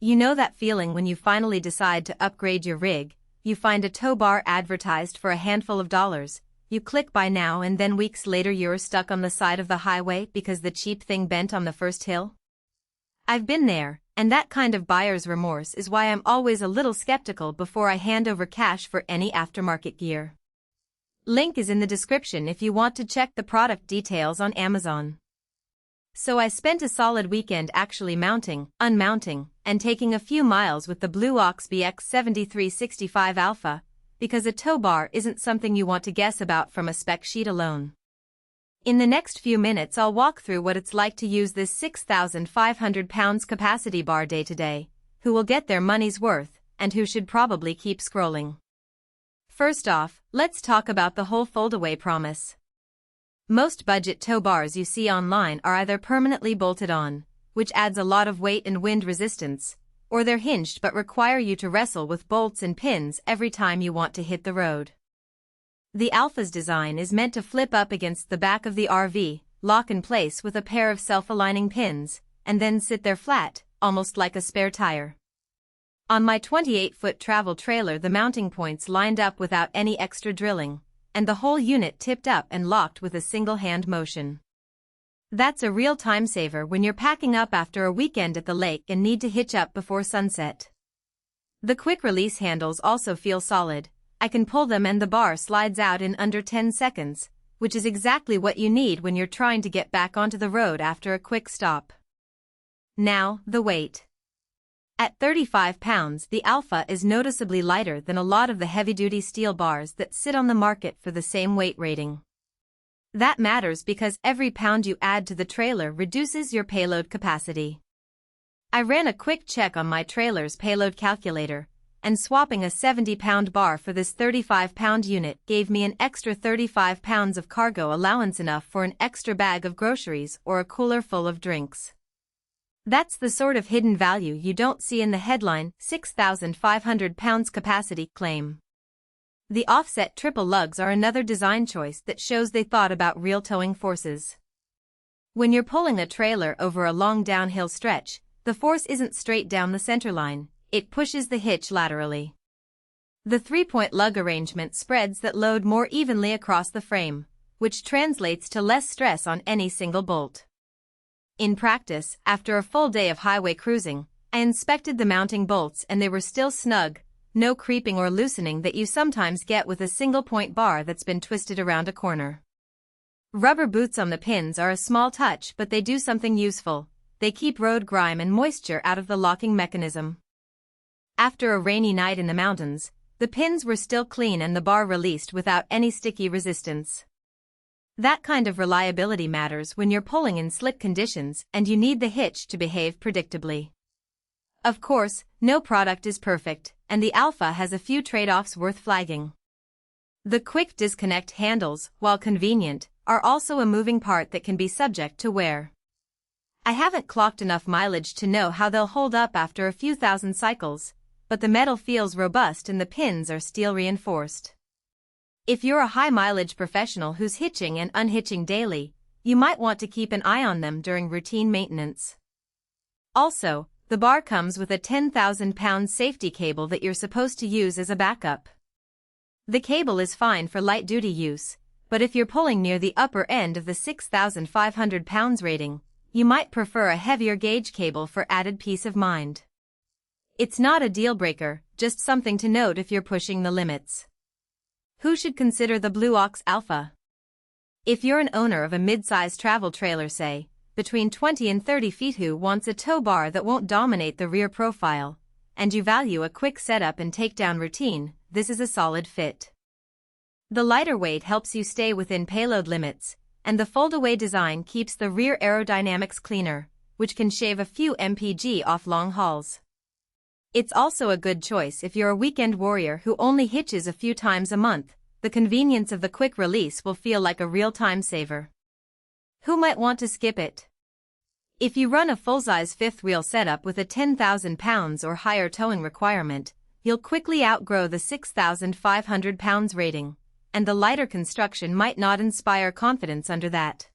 You know that feeling when you finally decide to upgrade your rig, you find a tow bar advertised for a handful of dollars, you click buy now and then weeks later you're stuck on the side of the highway because the cheap thing bent on the first hill? I've been there, and that kind of buyer's remorse is why I'm always a little skeptical before I hand over cash for any aftermarket gear. Link is in the description if you want to check the product details on Amazon. So I spent a solid weekend actually mounting, unmounting, and taking a few miles with the BX BX7365 Alpha, because a tow bar isn't something you want to guess about from a spec sheet alone. In the next few minutes I'll walk through what it's like to use this 6,500 pounds capacity bar day to day, who will get their money's worth, and who should probably keep scrolling. First off, let's talk about the whole fold-away promise. Most budget tow bars you see online are either permanently bolted on, which adds a lot of weight and wind resistance, or they're hinged but require you to wrestle with bolts and pins every time you want to hit the road. The Alpha's design is meant to flip up against the back of the RV, lock in place with a pair of self-aligning pins, and then sit there flat, almost like a spare tire. On my 28-foot travel trailer the mounting points lined up without any extra drilling, and the whole unit tipped up and locked with a single hand motion. That's a real time saver when you're packing up after a weekend at the lake and need to hitch up before sunset. The quick release handles also feel solid. I can pull them and the bar slides out in under 10 seconds, which is exactly what you need when you're trying to get back onto the road after a quick stop. Now, the weight. At 35 pounds, the Alpha is noticeably lighter than a lot of the heavy-duty steel bars that sit on the market for the same weight rating. That matters because every pound you add to the trailer reduces your payload capacity. I ran a quick check on my trailer's payload calculator, and swapping a 70-pound bar for this 35-pound unit gave me an extra 35 pounds of cargo allowance, enough for an extra bag of groceries or a cooler full of drinks. That's the sort of hidden value you don't see in the headline 6,500 pounds capacity claim. The offset triple lugs are another design choice that shows they thought about real towing forces. When you're pulling a trailer over a long downhill stretch, the force isn't straight down the center line, it pushes the hitch laterally. The 3-point lug arrangement spreads that load more evenly across the frame, which translates to less stress on any single bolt. In practice, after a full day of highway cruising, I inspected the mounting bolts and they were still snug, no creeping or loosening that you sometimes get with a single-point bar that's been twisted around a corner. Rubber boots on the pins are a small touch, but they do something useful. They keep road grime and moisture out of the locking mechanism. After a rainy night in the mountains, the pins were still clean and the bar released without any sticky resistance. That kind of reliability matters when you're pulling in slick conditions and you need the hitch to behave predictably. Of course, no product is perfect, and the Alpha has a few trade-offs worth flagging. The quick disconnect handles, while convenient, are also a moving part that can be subject to wear. I haven't clocked enough mileage to know how they'll hold up after a few thousand cycles, but the metal feels robust and the pins are steel reinforced. If you're a high-mileage professional who's hitching and unhitching daily, you might want to keep an eye on them during routine maintenance. Also, the bar comes with a 10,000-pound safety cable that you're supposed to use as a backup. The cable is fine for light-duty use, but if you're pulling near the upper end of the 6,500 pounds rating, you might prefer a heavier gauge cable for added peace of mind. It's not a deal-breaker, just something to note if you're pushing the limits. Who should consider the BX Alpha? If you're an owner of a mid-size travel trailer, say, between 20 and 30 feet, who wants a tow bar that won't dominate the rear profile, and you value a quick setup and takedown routine, this is a solid fit. The lighter weight helps you stay within payload limits, and the fold-away design keeps the rear aerodynamics cleaner, which can shave a few mpg off long hauls. It's also a good choice if you're a weekend warrior who only hitches a few times a month. The convenience of the quick release will feel like a real time saver. Who might want to skip it? If you run a full-size fifth wheel setup with a 10,000 pounds or higher towing requirement, you'll quickly outgrow the 6,500 pounds rating, and the lighter construction might not inspire confidence under that.